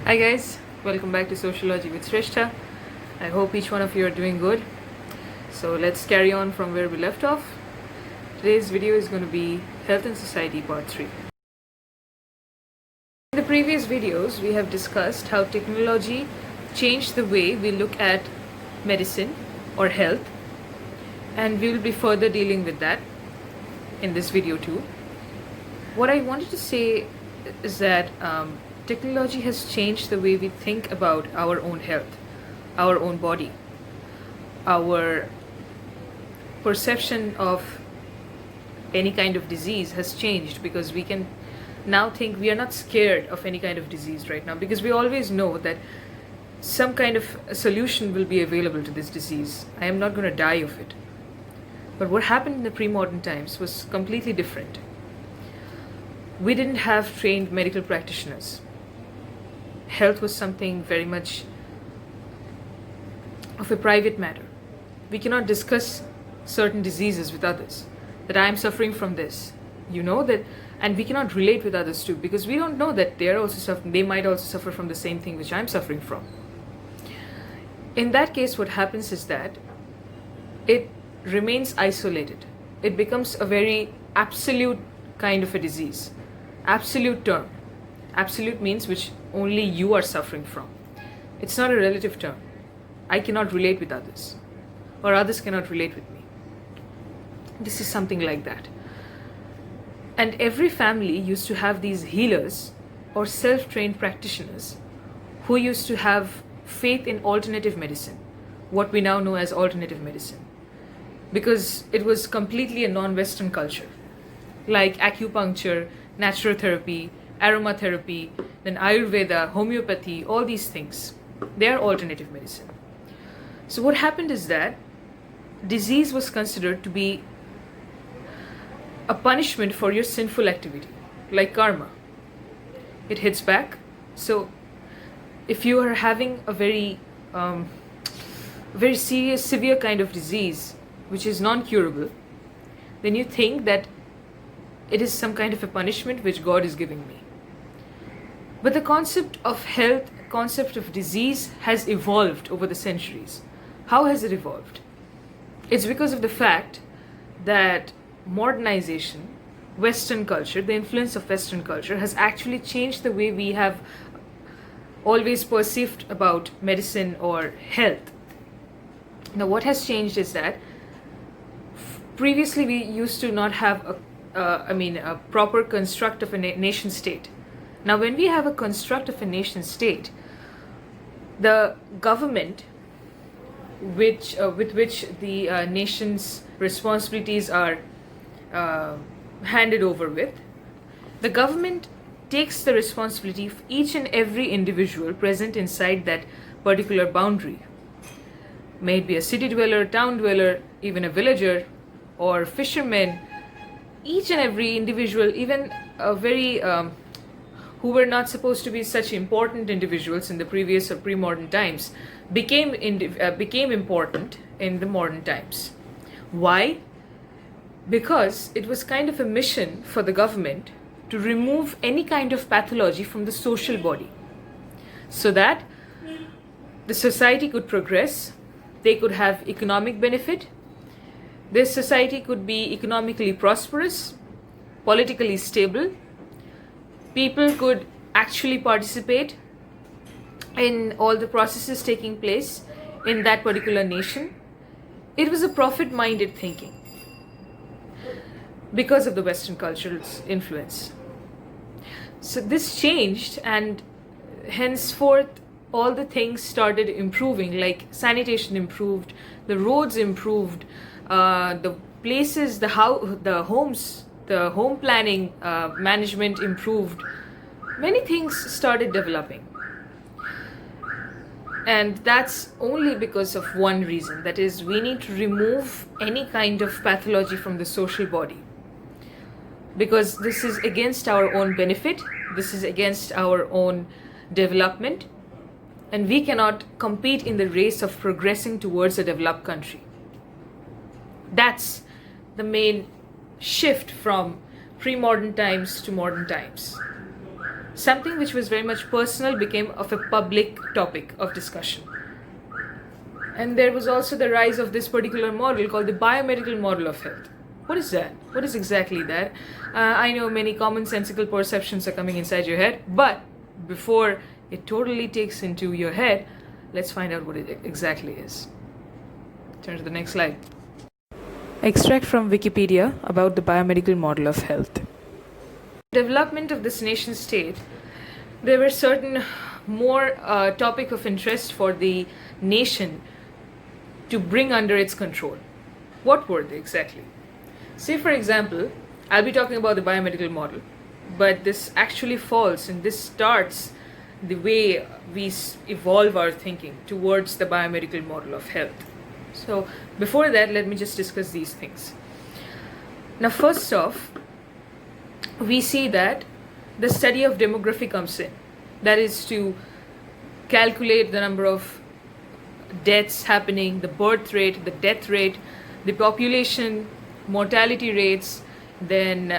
Hi guys, welcome back to Sociology with Srestha. I hope each one of you are doing good. So let's carry on from where we left off. Today's video is going to be Health and Society Part 3. In the previous videos, we have discussed how technology changed the way we look at medicine or health, and we will be further dealing with that in this video too. What I wanted to say is that technology has changed the way we think about our own health, our own body, our perception of any kind of disease has changed, because we can now think we are not scared of any kind of disease right now, because we always know that some kind of solution will be available to this disease. I am not going to die of it. But what happened in the pre-modern times was completely different. We didn't have trained medical practitioners. Health was something very much of a private matter. We cannot discuss certain diseases with others, that I am suffering from this, that, and we cannot relate with others too, because we don't know that they are also suffering. They might also suffer from the same thing which I'm suffering from. In that case, what happens is that it remains isolated. It becomes a very absolute kind of a disease. Absolute term. Absolute means which only you are suffering from. It's not a relative term. I cannot relate with others, or others cannot relate with me. This is something like that. And every family used to have these healers or self-trained practitioners who used to have faith in alternative medicine, what we now know as alternative medicine, because it was completely a non-Western culture, like acupuncture, naturotherapy, aromatherapy, then Ayurveda, homeopathy, all these things. They are alternative medicine. So what happened is that disease was considered to be a punishment for your sinful activity, like karma. It hits back. So if you are having a very serious, severe kind of disease, which is non-curable, then you think that it is some kind of a punishment which God is giving me. But the concept of health, concept of disease has evolved over the centuries. How has it evolved? It's because of the fact that modernization, Western culture, the influence of Western culture has actually changed the way we have always perceived about medicine or health. Now, what has changed is that previously we used to not have a proper construct of a nation state. Now, when we have a construct of a nation state, the government with which the nation's responsibilities are handed over with, the government takes the responsibility of each and every individual present inside that particular boundary. May it be a city dweller, town dweller, even a villager, or fisherman. Each and every individual, even a very who were not supposed to be such important individuals in the previous or pre-modern times, became important in the modern times. Why? Because it was kind of a mission for the government to remove any kind of pathology from the social body, so that the society could progress, they could have economic benefit. This society could be economically prosperous, politically stable. People could actually participate in all the processes taking place in that particular nation. It was a profit-minded thinking because of the Western culture's influence. So this changed, and henceforth all the things started improving, like sanitation improved, the roads improved, the places, the homes, the home planning management improved. Many things started developing. And that's only because of one reason, that is, we need to remove any kind of pathology from the social body. Because this is against our own benefit, this is against our own development, and we cannot compete in the race of progressing towards a developed country. That's the main shift from pre-modern times to modern times. something which was very much personal became of a public topic of discussion. And there was also the rise of this particular model called the biomedical model of health. What is that? What is exactly that? I know many commonsensical perceptions are coming inside your head, but before it totally takes into your head, let's find out what it exactly is. Turn to the next slide. Extract from Wikipedia about the biomedical model of health. Development of this nation state, there were certain more topic of interest for the nation to bring under its control. What were they exactly? Say for example, I'll be talking about the biomedical model, but this actually falls and this starts the way we evolve our thinking towards the biomedical model of health. So before that, let me just discuss these things. Now first off, we see that the study of demography comes in. That is to calculate the number of deaths happening, the birth rate, the death rate, the population, mortality rates, then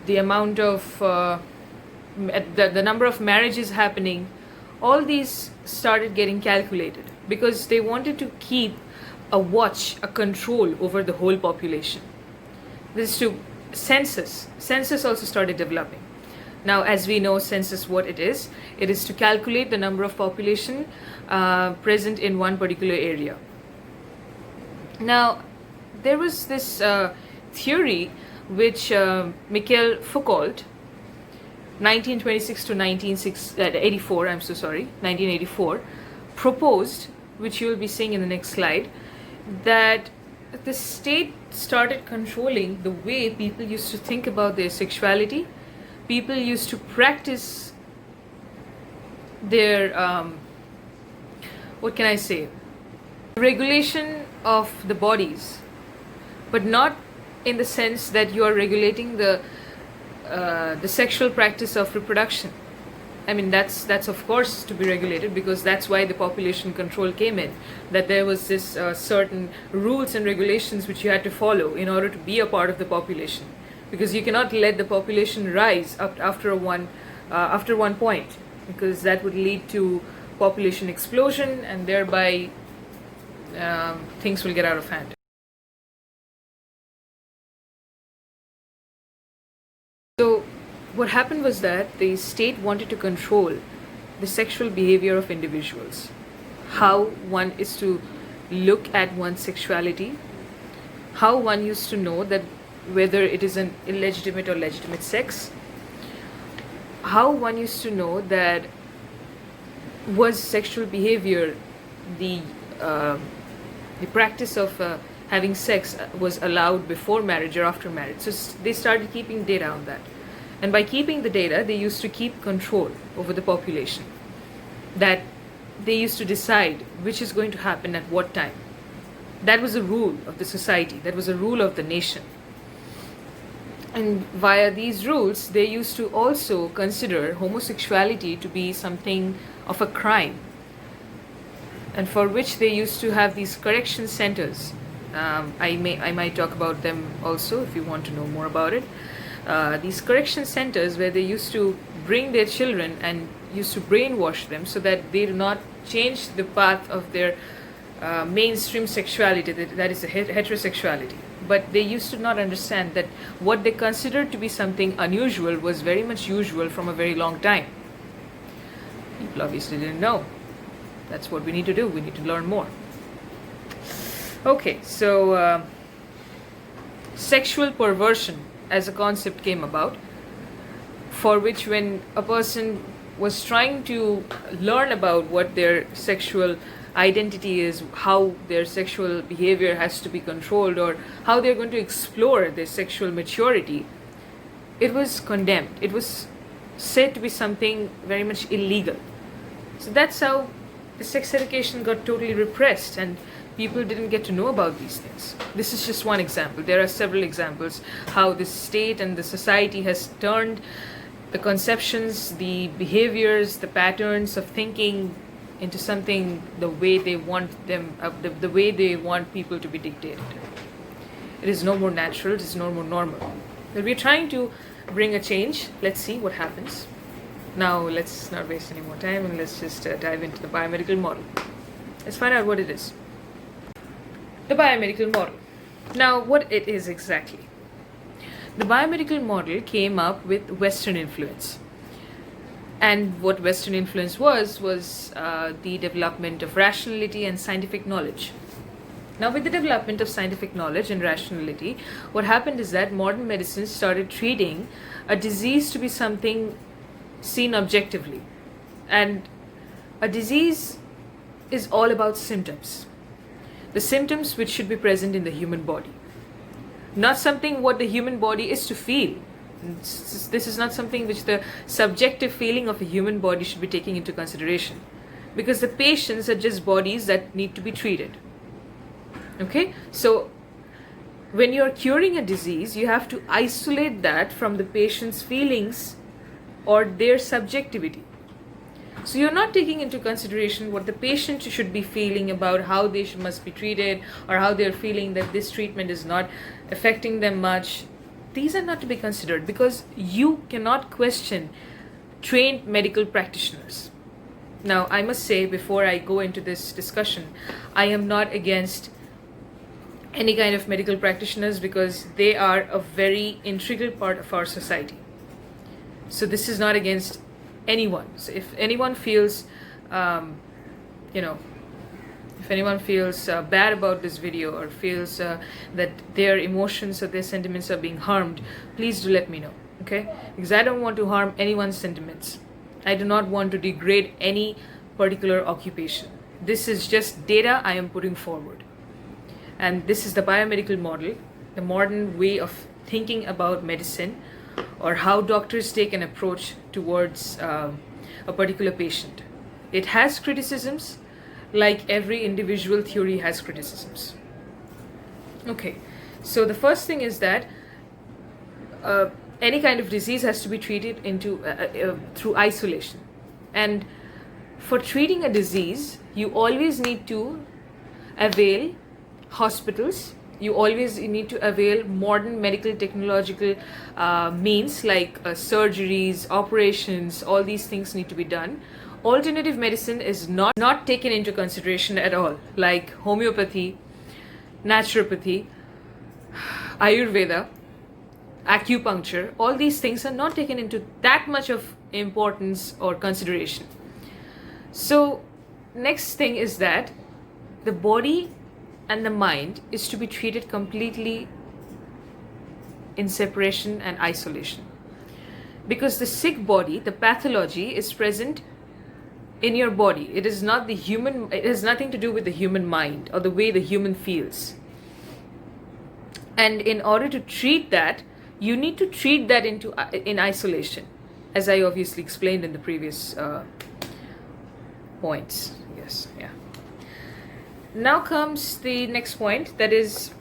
the amount of the number of marriages happening. All these started getting calculated because they wanted to keep a watch, a control over the whole population. This is to census. Census also started developing. Now, as we know, census, what it is to calculate the number of population present in one particular area. Now, there was this theory which Michel Foucault, 1926 to 1984, 1984, proposed, which you will be seeing in the next slide, that the state started controlling the way people used to think about their sexuality. People used to practice their, regulation of the bodies, but not in the sense that you are regulating the sexual practice of reproduction. I mean, that's of course to be regulated, because that's why the population control came in, that there was this certain rules and regulations which you had to follow in order to be a part of the population, because you cannot let the population rise up after one point, because that would lead to population explosion, and thereby things will get out of hand. So what happened was that the state wanted to control the sexual behavior of individuals, how one is to look at one's sexuality, how one used to know that whether it is an illegitimate or legitimate sex, how one used to know that was sexual behavior, the practice of having sex was allowed before marriage or after marriage. So they started keeping data on that. And by keeping the data, they used to keep control over the population. That they used to decide which is going to happen at what time. That was a rule of the society. That was a rule of the nation. And via these rules, they used to also consider homosexuality to be something of a crime, and for which they used to have these correction centers. I might talk about them also if you want to know more about it. These correction centers where they used to bring their children and used to brainwash them so that they do not change the path of their mainstream sexuality, that is heterosexuality. But they used to not understand that what they considered to be something unusual was very much usual from a very long time. People obviously didn't know. That's what we need to do. We need to learn more. Okay, so sexual perversion as a concept came about, for which when a person was trying to learn about what their sexual identity is, how their sexual behavior has to be controlled, or how they're going to explore their sexual maturity, it was condemned. It was said to be something very much illegal. So that's how the sex education got totally repressed, and people didn't get to know about these things. This is just one example. There are several examples how the state and the society has turned the conceptions, the behaviors, the patterns of thinking into something the way they want them, the way they want people to be dictated. It is no more natural, it is no more normal. But we're trying to bring a change. Let's see what happens. Now let's not waste any more time and let's just dive into the biomedical model. Let's find out what it is. The biomedical model. Now, what it is exactly. The biomedical model came up with Western influence. And what Western influence was the development of rationality and scientific knowledge. Now, with the development of scientific knowledge and rationality, what happened is that modern medicine started treating a disease to be something seen objectively. And a disease is all about symptoms. The symptoms which should be present in the human body. Not something what the human body is to feel. This is not something which the subjective feeling of a human body should be taken into consideration. Because the patients are just bodies that need to be treated. Okay? So, when you're curing a disease, you have to isolate that from the patient's feelings or their subjectivity. So you're not taking into consideration what the patient should be feeling about how they must be treated, or how they're feeling that this treatment is not affecting them much. These are not to be considered, because you cannot question trained medical practitioners. Now, I must say, before I go into this discussion, I am not against any kind of medical practitioners, because they are a very integral part of our society. So this is not against anyone. So if anyone feels, if anyone feels bad about this video, or feels that their emotions or their sentiments are being harmed, please do let me know, okay? Because I don't want to harm anyone's sentiments. I do not want to degrade any particular occupation. This is just data I am putting forward. And this is the biomedical model, the modern way of thinking about medicine, or how doctors take an approach towards a particular patient. It has criticisms, like every individual theory has criticisms. Okay, so the first thing is that any kind of disease has to be treated through isolation. And for treating a disease, you always need to avail hospitals. You always need to avail modern medical technological means, like surgeries, operations. All these things need to be done. Alternative medicine is not taken into consideration at all, like homeopathy, naturopathy, Ayurveda, acupuncture. All these things are not taken into that much of importance or consideration. So next thing is that the body and the mind is to be treated completely in separation and isolation. Because the sick body, the pathology, is present in your body. It is not the human, it has nothing to do with the human mind or the way the human feels. And in order to treat that, you need to treat that in isolation, as I obviously explained in the previous points. Yes, yeah. Now comes the next point, that is,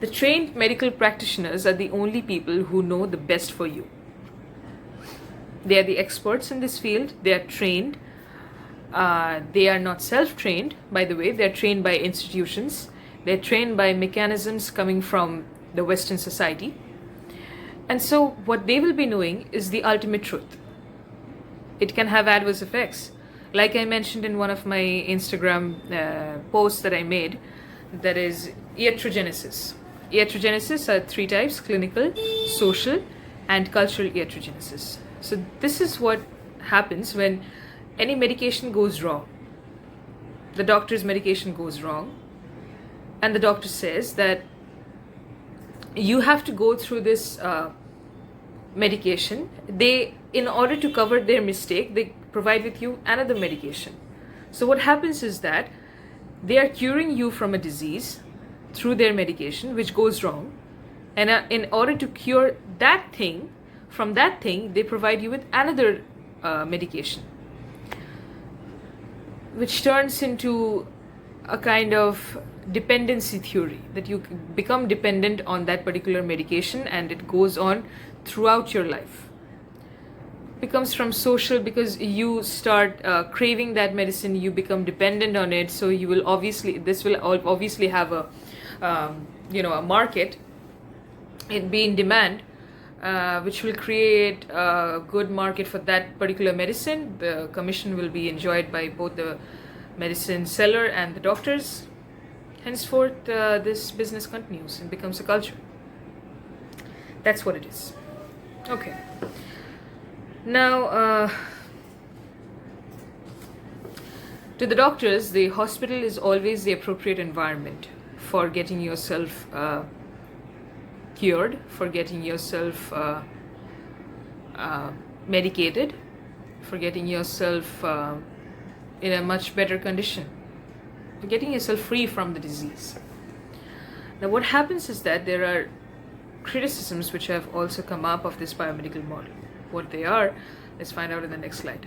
the trained medical practitioners are the only people who know the best for you. They are the experts in this field. They are trained. They are not self-trained, by the way. They are trained by institutions. They are trained by mechanisms coming from the Western society. And so what they will be knowing is the ultimate truth. It can have adverse effects. Like I mentioned in one of my Instagram posts that I made, that is iatrogenesis. Iatrogenesis are 3 types: clinical, social, and cultural iatrogenesis. So this is what happens when any medication goes wrong. The doctor's medication goes wrong, and the doctor says that you have to go through this medication. In order to cover their mistake, they provide with you another medication. So what happens is that they are curing you from a disease through their medication, which goes wrong, and in order to cure that thing, from that thing, they provide you with another medication, which turns into a kind of dependency theory, that you become dependent on that particular medication, and it goes on throughout your life. Becomes from social, because you start craving that medicine, you become dependent on it. So you will this will obviously have a a market, it be in demand, which will create a good market for that particular medicine. The commission will be enjoyed by both the medicine seller and the doctors. Henceforth, this business continues and becomes a culture. That's what it is. Okay. Now, to the doctors, the hospital is always the appropriate environment for getting yourself cured, for getting yourself medicated, for getting yourself in a much better condition, for getting yourself free from the disease. Now, what happens is that there are criticisms which have also come up of this biomedical model. What they are, let's find out in the next slide.